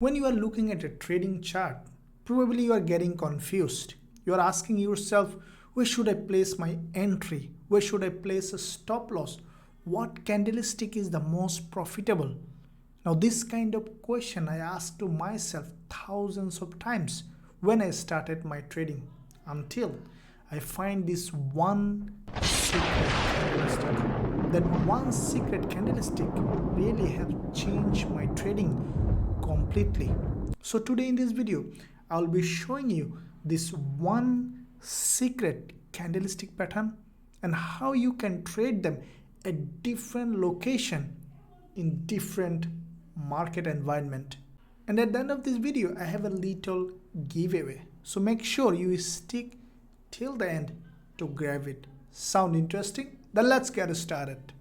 When you are looking at a trading chart, probably you are getting confused. You are asking yourself, where should I place my entry? Where should I place a stop loss? What candlestick is the most profitable? Now, this kind of question I asked to myself thousands of times when I started my trading until I find this one secret candlestick. That one secret candlestick really has changed my trading completely. So today in this video, I'll be showing you this one secret candlestick pattern and how you can trade them at different location in different market environment. And at the end of this video, I have a little giveaway. So make sure you stick till the end to grab it. Sound interesting? Then let's get started.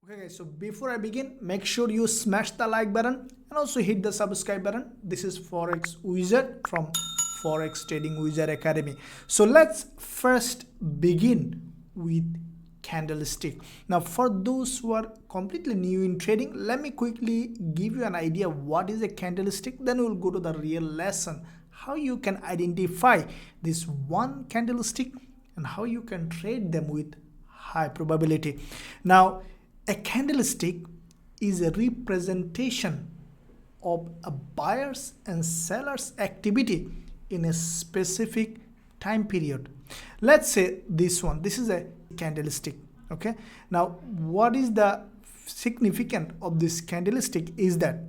Okay guys, so before I begin, make sure you smash the like button and also hit the subscribe button. This is Forex Wizard from Forex Trading Wizard Academy. So let's first begin with candlestick. Now for those who are completely new in trading, let me quickly give you an idea of what is a candlestick. Then we'll go to the real lesson, how you can identify this one candlestick and how you can trade them with high probability. Now a candlestick is a representation of a buyer's and seller's activity in a specific time period. Let's say this one, this is a candlestick. Okay, now what is the significance of this candlestick is that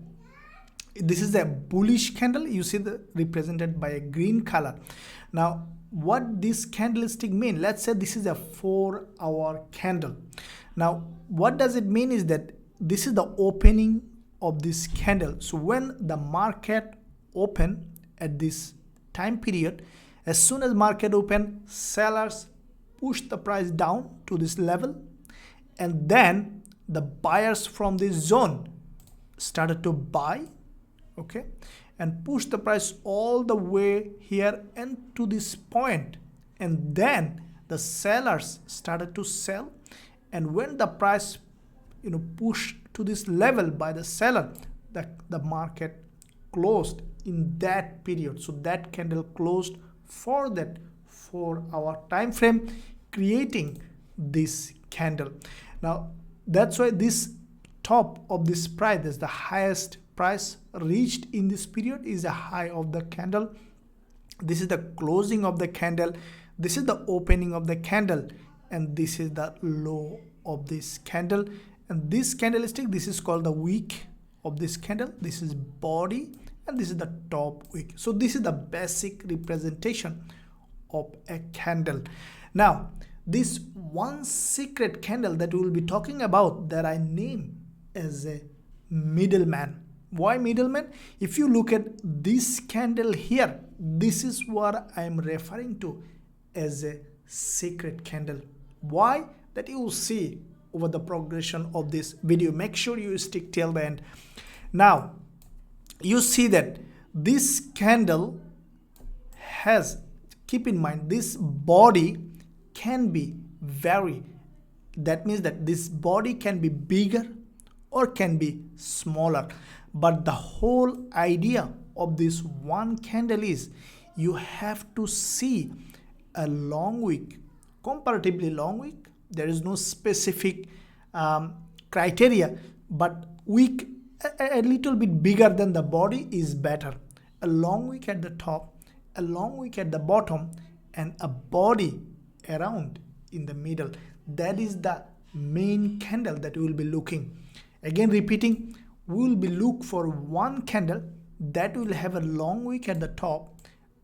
this is a bullish candle. You see the represented by a green color. Now what this candlestick mean? Let's say this is a 4-hour candle. Now what does it mean is that this is the opening of this candle. So when the market open at this time period, as soon as market open, sellers push the price down to this level, and then the buyers from this zone started to buy, okay, and push the price all the way here and to this point, and then the sellers started to sell. And when the price pushed to this level by the seller, the market closed in that period. So that candle closed for that 4-hour time frame, creating this candle. Now that's why this top of this price is the highest price reached in this period, is a high of the candle. This is the closing of the candle, this is the opening of the candle, and this is the low of this candle. And this candlestick, this is called the wick of this candle, this is body, and this is the top wick. So this is the basic representation of a candle. Now this one secret candle that we will be talking about, that I name as a middleman. Why middleman? If you look at this candle here, this is what I am referring to as a secret candle. Why? That you will see over the progression of this video. Make sure you stick till the end. Now you see that this candle has, keep in mind, this body can be vary. That means that this body can be bigger or can be smaller, but the whole idea of this one candle is you have to see a long wick, comparatively long wick. There is no specific criteria, but wick a little bit bigger than the body is better. A long wick at the top, a long wick at the bottom, and a body around in the middle. That is the main candle that we will be looking. Again repeating, we will be look for one candle that will have a long wick at the top,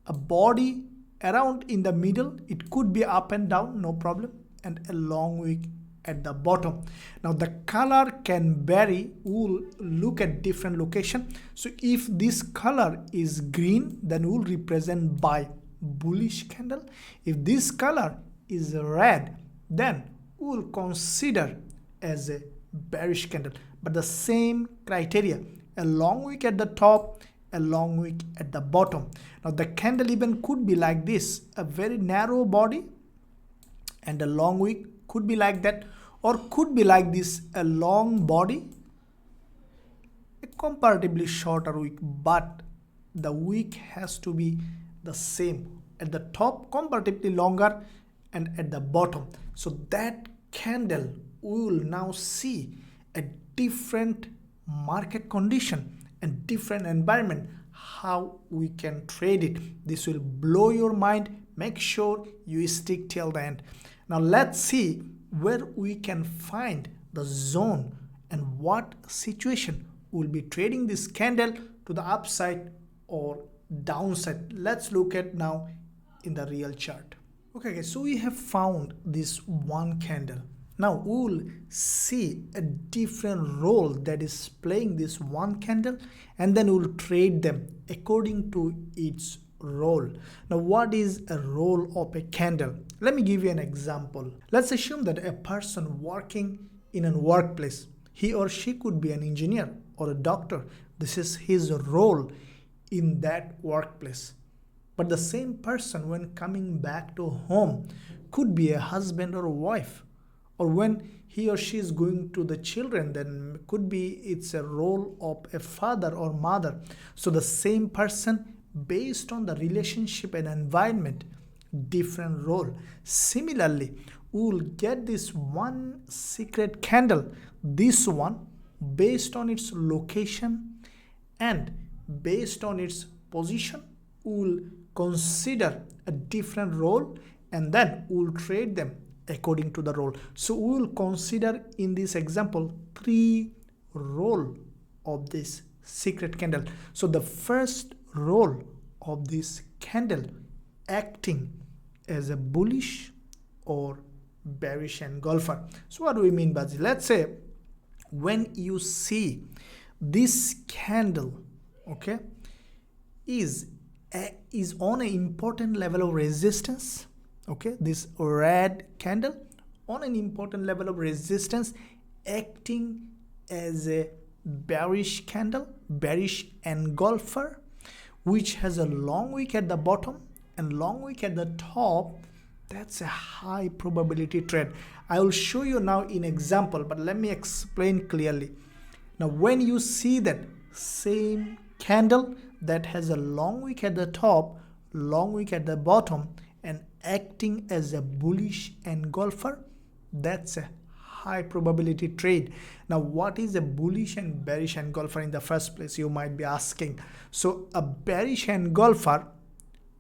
a body around in the middle, it could be up and down, no problem, and a long wick at the bottom. Now the color can vary, we'll look at different location. So if this color is green, then we'll represent by bullish candle. If this color is red, then we'll consider as a bearish candle. But the same criteria, a long wick at the top a long wick at the bottom. Now the candle even could be like this, a very narrow body and a long wick, could be like that, or could be like this, a long body, a comparatively shorter wick, but the wick has to be the same at the top, comparatively longer, and at the bottom. So that candle, we will now see a different market condition and different environment, how we can trade it. This will blow your mind. Make sure you stick till the end. Now let's see where we can find the zone and what situation we'll be trading this candle to the upside or downside. Let's look at now in the real chart. Okay guys, so we have found this one candle. Now we will see a different role that is playing this one candle, and then we will trade them according to its role. Now what is a role of a candle? Let me give you an example. Let's assume that a person working in a workplace, he or she could be an engineer or a doctor. This is his role in that workplace. But the same person, when coming back to home, could be a husband or a wife. Or when he or she is going to the children, then could be it's a role of a father or mother. So the same person, based on the relationship and environment, different role. Similarly, we will get this one secret candle, this one, based on its location and based on its position, we will consider a different role, and then we will trade them according to the role. So we will consider in this example 3 roles of this secret candle. So the first role of this candle, acting as a bullish or bearish engulfer. So what do we mean by this? Let's say when you see this candle, okay, is on an important level of resistance, okay, this red candle on an important level of resistance, acting as a bearish candle, bearish engulfer, which has a long wick at the bottom and long wick at the top, that's a high probability trade. I will show you now in example, but let me explain clearly. Now when you see that same candle that has a long wick at the top, long wick at the bottom, and acting as a bullish engulfer, that's a high probability trade. Now what is a bullish and bearish engulfer in the first place, you might be asking. So a bearish engulfer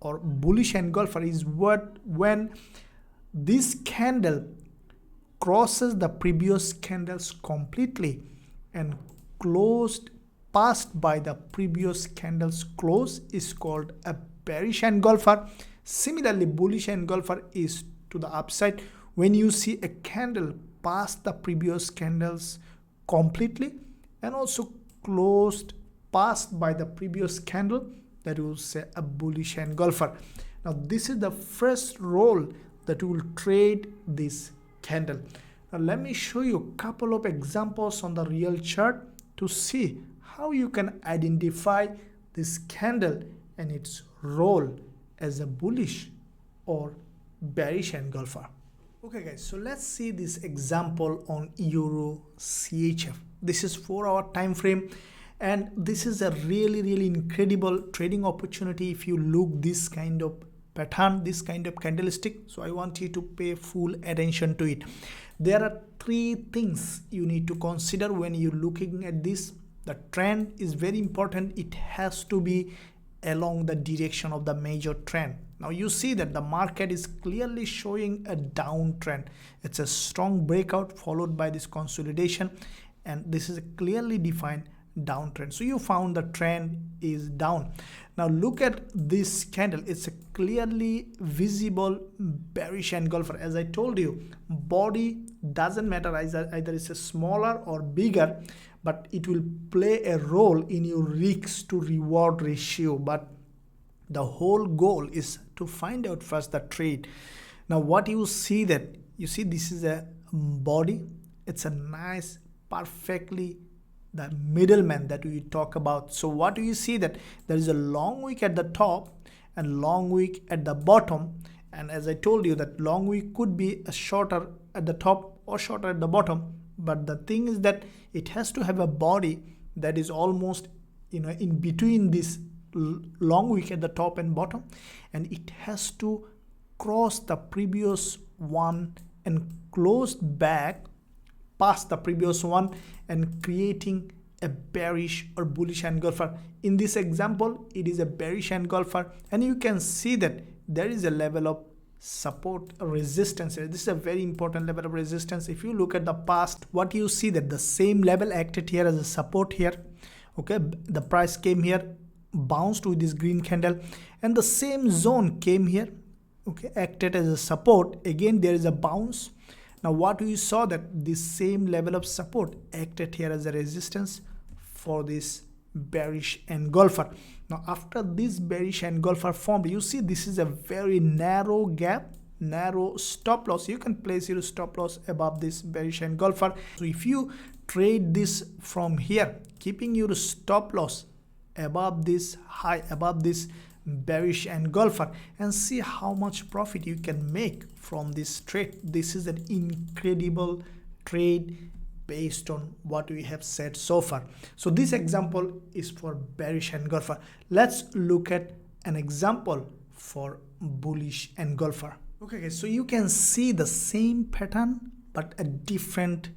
or bullish engulfer is when this candle crosses the previous candles completely and passed by the previous candle's close is called a bearish engulfer. Similarly, bullish engulfer is to the upside when you see a candle pass the previous candles completely and also passed by the previous candle, that will say a bullish engulfer. Now this is the first role that will trade this candle. Now let me show you a couple of examples on the real chart to see how you can identify this candle and its role as a bullish or bearish engulfer. Okay guys, so let's see this example on Euro CHF. This is 4-hour time frame, and this is a really incredible trading opportunity if you look this kind of pattern, this kind of candlestick. So I want you to pay full attention to it. There are 3 things you need to consider when you're looking at this. The trend is very important. It has to be along the direction of the major trend. Now you see that the market is clearly showing a downtrend. It's a strong breakout followed by this consolidation, and this is a clearly defined downtrend. So you found the trend is down. Now look at this candle. It's a clearly visible bearish engulfer. As I told you, body doesn't matter, either it's a smaller or bigger, but it will play a role in your risk to reward ratio. But the whole goal is to find out first the trade. Now what you see, that you see this is a body. It's a nice, perfectly the middleman that we talk about. So what do you see, that there is a long wick at the top and long wick at the bottom, and as I told you that long wick could be a shorter at the top or shorter at the bottom, but the thing is that it has to have a body that is almost in between this long wick at the top and bottom, and it has to cross the previous one and close back past the previous one and creating a bearish or bullish engulfer. In this example, it is a bearish engulfer, and you can see that there is a level of support resistance here. This is a very important level of resistance. If you look at the past, what you see, that the same level acted here as a support here. Okay, the price came here, bounced with this green candle, and the same zone came here, okay, acted as a support. Again there is a bounce. Now what we saw, that this same level of support acted here as a resistance for this bearish engulfer. Now after this bearish engulfer formed, you see this is a very narrow gap, narrow stop loss. You can place your stop loss above this bearish engulfer. So if you trade this from here, keeping your stop loss above this high, above this bearish engulfer, and see how much profit you can make from this trade. This is an incredible trade based on what we have said so far. So this example is for bearish engulfer. Let's look at an example for bullish engulfer. Okay, so you can see the same pattern but a different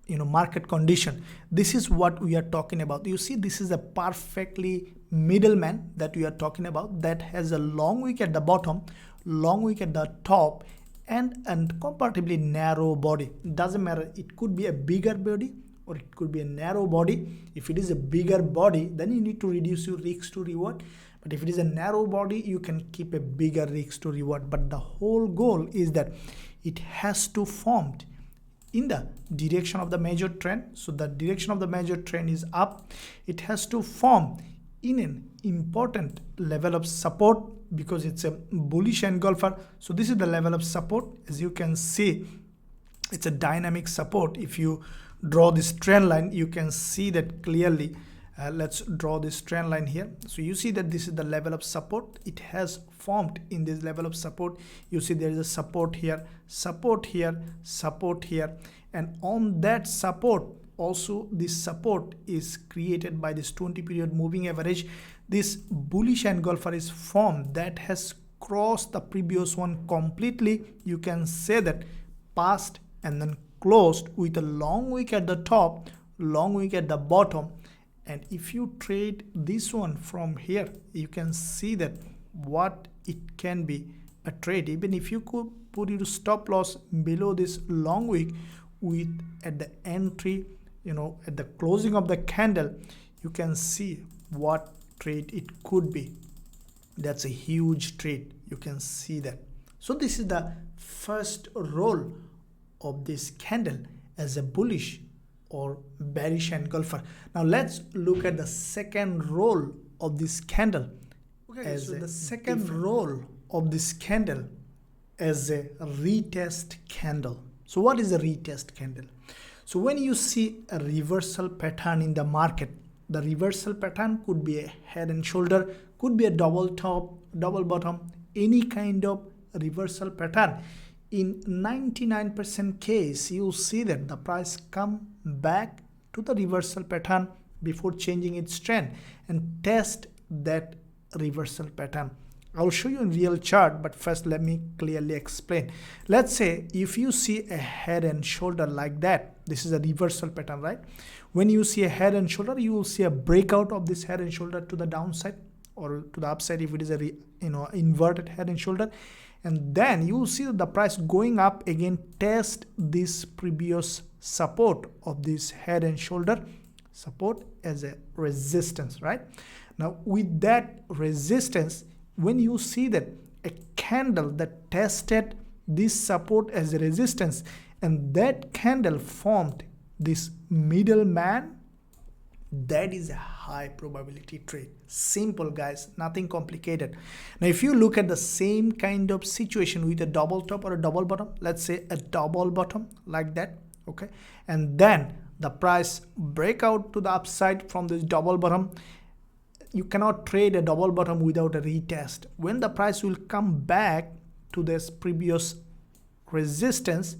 market condition. This is what we are talking about. You see, this is a perfectly middleman that we are talking about, that has a long wick at the bottom, long wick at the top, and comparatively narrow body. It doesn't matter, it could be a bigger body or it could be a narrow body. If it is a bigger body, then you need to reduce your risk to reward, but if it is a narrow body, you can keep a bigger risk to reward. But the whole goal is that it has to form in the direction of the major trend. So the direction of the major trend is up. It has to form in an important level of support because it's a bullish engulfer. So this is the level of support. As you can see, it's a dynamic support. If you draw this trend line, you can see that clearly. Let's draw this trend line here. So you see that this is the level of support. It has formed in this level of support. You see there is a support here, support here, support here, and on that support also this support is created by this 20 period moving average. This bullish engulfer is formed that has crossed the previous one completely. You can say that passed and then closed with a long wick at the top, long wick at the bottom. And if you trade this one from here, you can see that what it can be a trade. Even if you could put your stop loss below this long wick with at the entry, at the closing of the candle, you can see what trade it could be. That's a huge trade. You can see that. So this is the first role of this candle as a bullish or bearish engulfer. Now let's look at the second role of this candle. Okay, so the second role of this candle as a retest candle. So what is a retest candle? So when you see a reversal pattern in the market, the reversal pattern could be a head and shoulder, could be a double top, double bottom, any kind of reversal pattern. In 99% case, you'll see that the price come back to the reversal pattern before changing its trend and test that reversal pattern. I'll show you in real chart, but first let me clearly explain. Let's say if you see a head and shoulder like that, this is a reversal pattern, right? When you see a head and shoulder, you will see a breakout of this head and shoulder to the downside or to the upside if it is a inverted head and shoulder. And then you will see that the price going up again, test this previous support of this head and shoulder support as a resistance, right? Now with that resistance, when you see that a candle that tested this support as a resistance and that candle formed this middleman, that is a high probability trade. Simple, guys, nothing complicated. Now if you look at the same kind of situation with a double top or a double bottom, let's say a double bottom like that, okay, and then the price break out to the upside from this double bottom. You cannot trade a double bottom without a retest. When the price will come back to this previous resistance,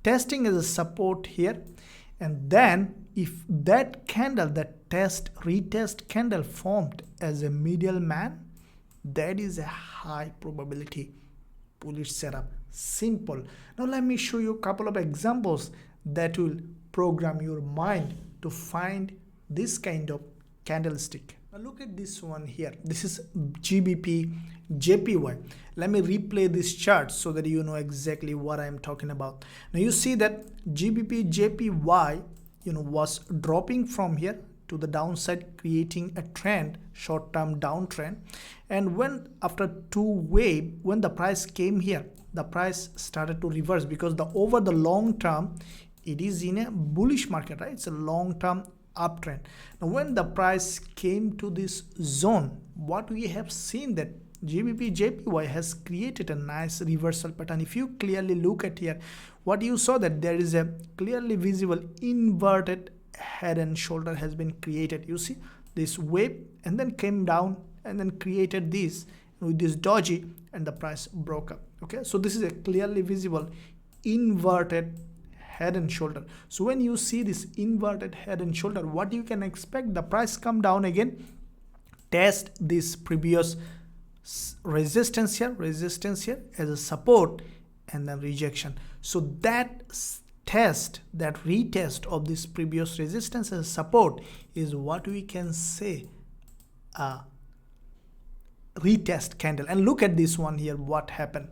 testing as a support here, and then if that candle, that retest candle formed as a middleman, that is a high probability bullish setup. Simple. Now let me show you a couple of examples that will program your mind to find this kind of candlestick. Now look at this one here. This is GBP JPY. Let me replay this chart so that you know exactly what I am talking about. Now you see that GBP JPY was dropping from here to the downside, creating a trend, short-term downtrend. And when after two wave, when the price came here, the price started to reverse because over the long term, it is in a bullish market, right? It's a long-term uptrend. Now when the price came to this zone, what we have seen that GBP JPY has created a nice reversal pattern. If you clearly look at here, what you saw that there is a clearly visible inverted head and shoulder has been created. You see this wave and then came down and then created this with this doji, and the price broke up. Okay, so this is a clearly visible inverted head and shoulder. So when you see this inverted head and shoulder, what you can expect, the price come down again, test this previous resistance here as a support, and then rejection. So that test, that retest of this previous resistance as a support is what we can say a retest candle. And look at this one here, what happened,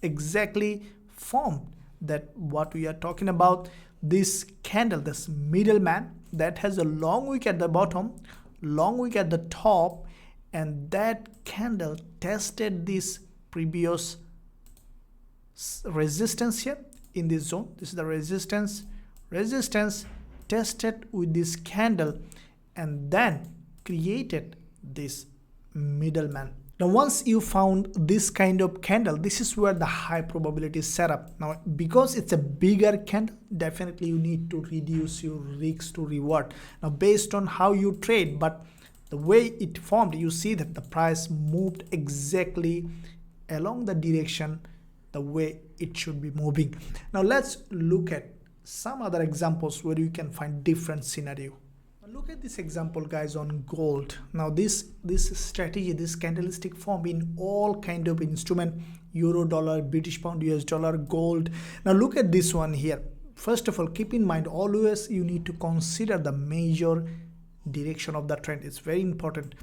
exactly formed that what we are talking about. This candle, this middleman that has a long wick at the bottom, long wick at the top, and that candle tested this previous resistance here in this zone. This is the resistance tested with this candle and then created this middleman. Now once you found this kind of candle, this is where the high probability setup. Now because it's a bigger candle, definitely you need to reduce your risk to reward. Now based on how you trade, but the way it formed, you see that the price moved exactly along the direction the way it should be moving. Now let's look at some other examples where you can find different scenario. Look at this example, guys, on gold. Now this strategy, this candlestick form in all kind of instrument, euro, dollar, British pound, US dollar, gold. Now look at this one here. First of all, keep in mind, always you need to consider the major direction of the trend. It's very important.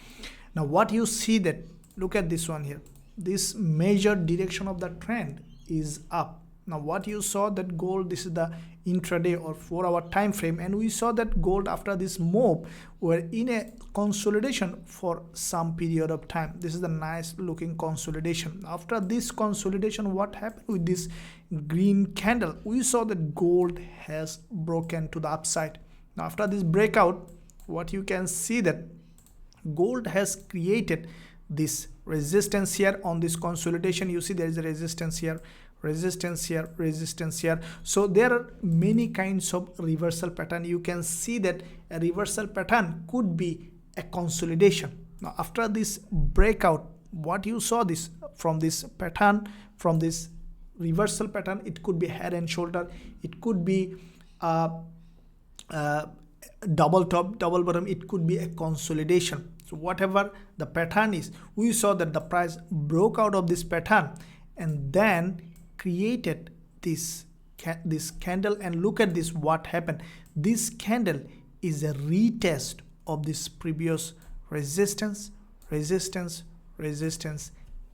Now what you see that, look at this one here, this major direction of the trend is up. Now what you saw that gold, this is the intraday or 4-hour time frame, and we saw that gold after this move were in a consolidation for some period of time. This is the nice looking consolidation. After this consolidation, what happened with this green candle? We saw that gold has broken to the upside. Now after this breakout, what you can see that gold has created this resistance here on this consolidation. You see there is a resistance here, resistance here, resistance here. So there are many kinds of reversal pattern. You can see that a reversal pattern could be a consolidation. Now after this breakout, what you saw this from this pattern, from this reversal pattern, it could be head and shoulder, it could be double top, double bottom, it could be a consolidation. So whatever the pattern is, we saw that the price broke out of this pattern and then created this candle. And look at this, what happened. This candle is a retest of this previous resistance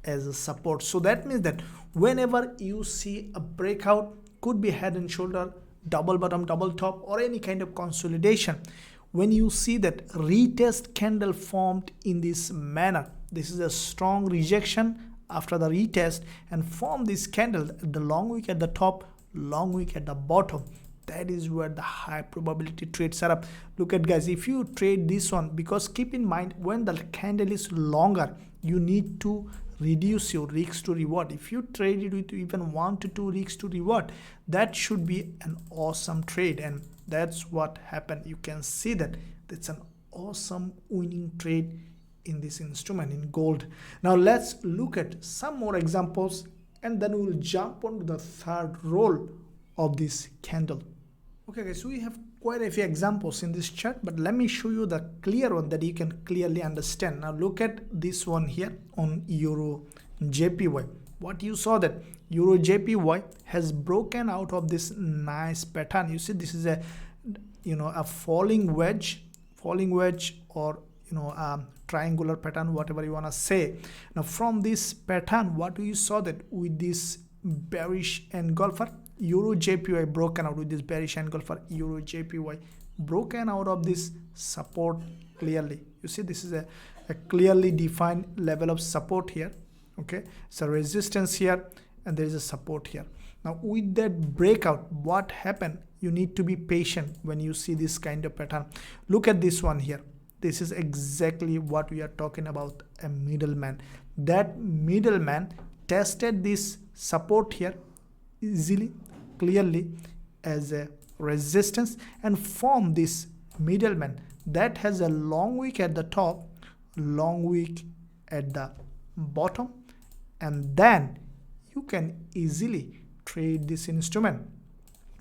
as a support. So that means that whenever you see a breakout, could be head and shoulder, double bottom, double top, or any kind of consolidation, when you see that retest candle formed in this manner, this is a strong rejection after the retest and form this candle, the long wick at the top, long wick at the bottom. That is where the high probability trade setup. Look at, guys, if you trade this one, because keep in mind when the candle is longer, you need to reduce your risk to reward. If you trade it with even 1 to 2 risk to reward, that should be an awesome trade, and that's what happened. You can see that it's an awesome winning trade in this instrument in gold. Now let's look at some more examples, and then we'll jump on to the third role of this candle. Okay guys, so we have quite a few examples in this chart, but let me show you the clear one that you can clearly understand. Now look at this one here on Euro JPY. What you saw that Euro JPY has broken out of this nice pattern. You see, this is a a falling wedge, or triangular pattern, whatever you want to say. Now from this pattern, what you saw that with this bearish engulfer, Euro JPY broken out with this bearish engulfer. Euro JPY broken out of this support clearly. You see, this is a clearly defined level of support here. Okay, so resistance here, and there is a support here. Now with that breakout, what happened? You need to be patient when you see this kind of pattern. Look at this one here. This is exactly what we are talking about, a middleman. That middleman tested this support here easily, clearly as a resistance, and formed this middleman that has a long wick at the top, long wick at the bottom, and then you can easily trade this instrument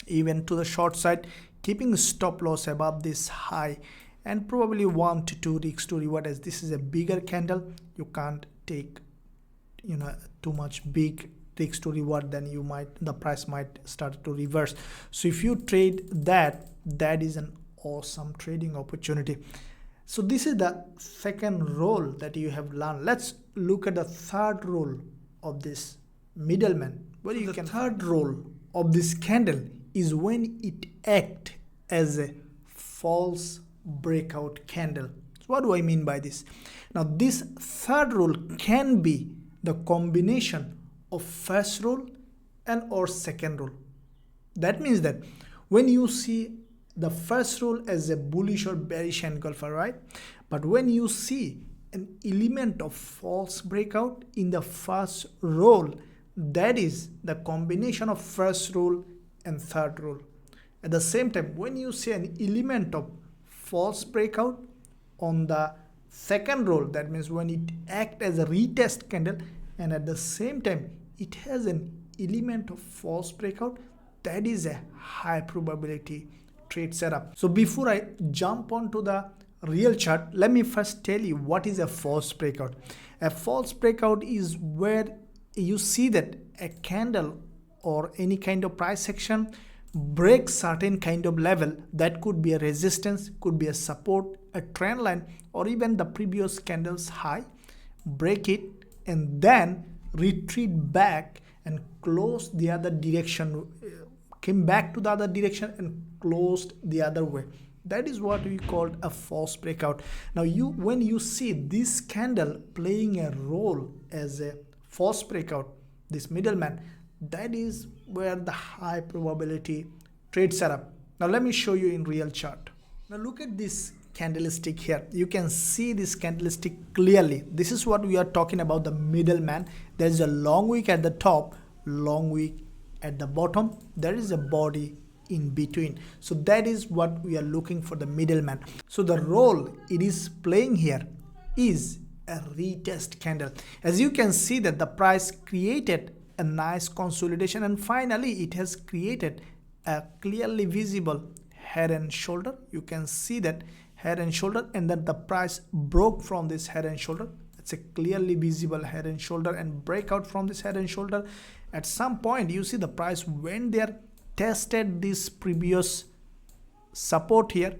even to the short side, keeping stop loss above this high, and probably 1 to 2 risks to reward. As this is a bigger candle, you can't take too much big risks to reward, then the price might start to reverse. So if you trade that is an awesome trading opportunity. So this is the second role that you have learned. Let's look at the third role of this middleman. Well, the third role of this candle is when it acts as a false breakout candle. So what do I mean by this? Now this third role can be the combination of first role and or second role. That means that when you see the first role as a bullish or bearish engulfer, right? But when you see an element of false breakout in the first role, that is the combination of first role and third role. At the same time, when you see an element of false breakout on the second role, that means when it acts as a retest candle, and at the same time it has an element of false breakout, that is a high probability trade setup. So before I jump onto the real chart, let me first tell you what is a false breakout. A false breakout is where you see that a candle or any kind of price action breaks certain kind of level. That could be a resistance, could be a support, a trend line, or even the previous candle's high, break it and then retreat back and close the other direction, came back to the other direction and closed the other way. That is what we called a false breakout. Now when you see this candle playing a role as a false breakout, this middleman, that is where the high probability trade setup. Now let me show you in real chart. Now look at this candlestick here. You can see this candlestick clearly. This is what we are talking about, the middleman. There is a long wick at the top, long wick at the bottom. There is a body in between. So that is what we are looking for, the middleman. So the role it is playing here is a retest candle. As you can see that the price created a nice consolidation, and finally it has created a clearly visible head and shoulder. You can see that head and shoulder, and then the price broke from this head and shoulder. It's a clearly visible head and shoulder and breakout from this head and shoulder. At some point you see the price went there, tested this previous support here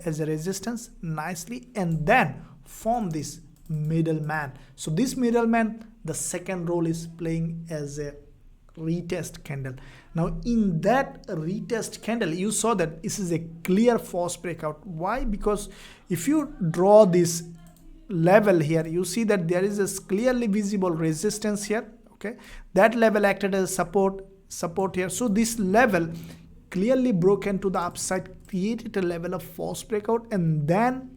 as a resistance nicely, and then form this middleman. So this middleman, the second role is playing as a retest candle. Now in that retest candle, you saw that this is a clear false breakout. Why? Because if you draw this level here, you see that there is a clearly visible resistance here. Okay, that level acted as support here. So this level clearly broken to the upside, created a level of false breakout, and then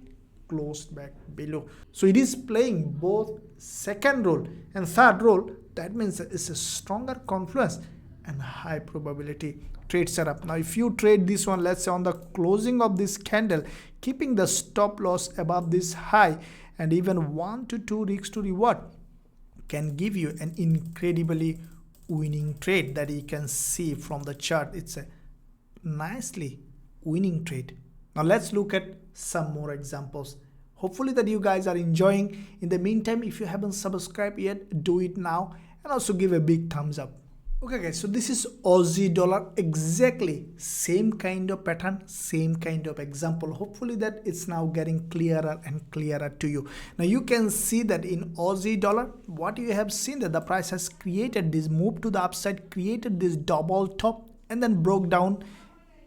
closed back below. So it is playing both second role and third role. That means it's a stronger confluence and high probability trade setup. Now if you trade this one, let's say on the closing of this candle, keeping the stop loss above this high and even 1 to 2 risks to reward, can give you an incredibly winning trade that you can see from the chart. It's a nicely winning trade. Now let's look at some more examples. Hopefully that you guys are enjoying. In the meantime, if you haven't subscribed yet, do it now and also give a big thumbs up. Okay guys, so this is Aussie dollar, exactly same kind of pattern, same kind of example. Hopefully that it's now getting clearer and clearer to you. Now you can see that in Aussie dollar, what you have seen that the price has created this move to the upside, created this double top and then broke down.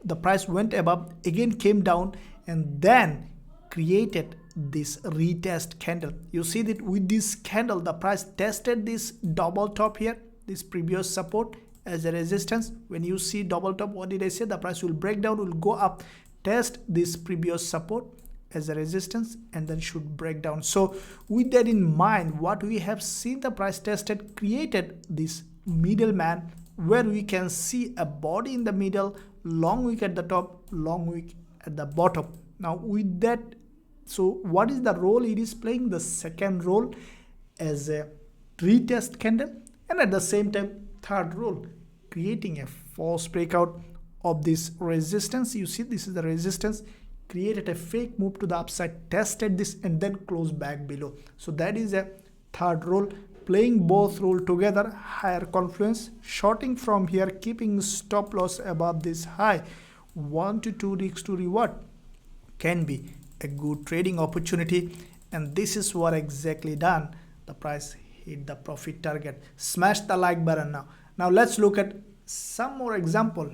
The price went above, again came down and then created this retest candle. You see that with this candle, the price tested this double top here, this previous support as a resistance. When you see double top, what did I say? The price will break down, will go up, test this previous support as a resistance and then should break down. So with that in mind, what we have seen, the price tested, created this middleman where we can see a body in the middle, long wick at the top, long wick at the bottom. Now with that, so what is the role it is playing? The second role as a retest candle, and at the same time third role, creating a false breakout of this resistance. You see this is the resistance, created a fake move to the upside, tested this and then closed back below. So that is a third role, playing both role together, higher confluence, shorting from here, keeping stop loss above this high, 1 to 2 risks to reward, can be a good trading opportunity. And this is what exactly done. The price hit the profit target. Smash the like button now. Now let's look at some more example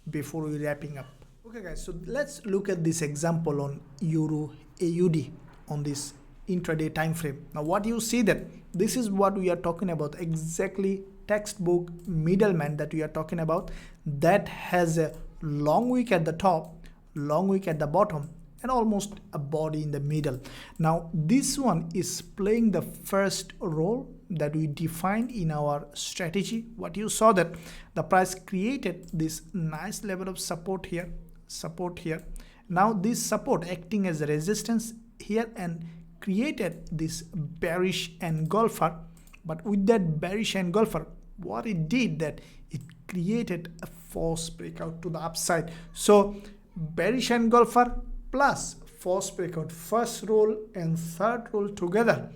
before we wrapping up. Okay guys, so let's look at this example on Euro AUD on this intraday time frame. Now what you see that this is what we are talking about, exactly textbook middleman that we are talking about, that has a long wick at the top, long wick at the bottom and almost a body in the middle. Now this one is playing the first role that we defined in our strategy. What you saw that the price created this nice level of support here, support here. Now this support acting as a resistance here and created this bearish engulfer. But with that bearish engulfer, what it did that it created a false breakout to the upside. So bearish engulfer plus false breakout, first role and third role together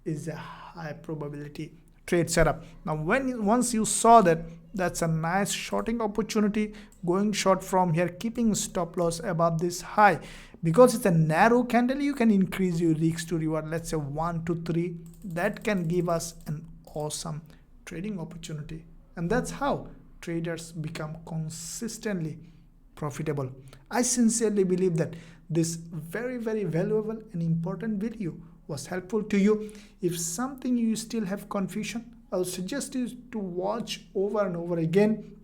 is a high probability trade setup. Now once you saw that, that's a nice shorting opportunity, going short from here, keeping stop loss above this high. Because it's a narrow candle, you can increase your risks to reward, let's say 1 to 3. That can give us an awesome trading opportunity. And that's how traders become consistently profitable. I sincerely believe that this very valuable and important video was helpful to you. If something you still have confusion, I'll suggest you to watch over and over again.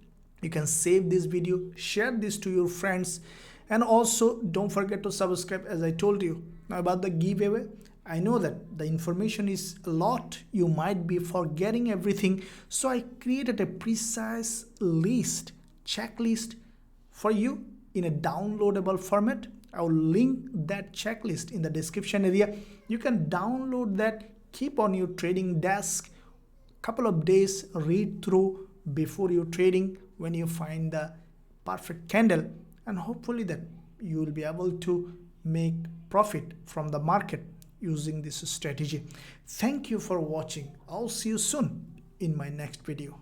You can save this video, share this to your friends, and also don't forget to subscribe as I told you. Now about the giveaway, I know that the information is a lot, you might be forgetting everything, so I created a precise list, checklist for you in a downloadable format. I will link that checklist in the description area. You can download that, keep on your trading desk, couple of days, read through before you trading. When you find the perfect candle, and hopefully that you will be able to make profit from the market using this strategy. Thank you for watching. I'll see you soon in my next video.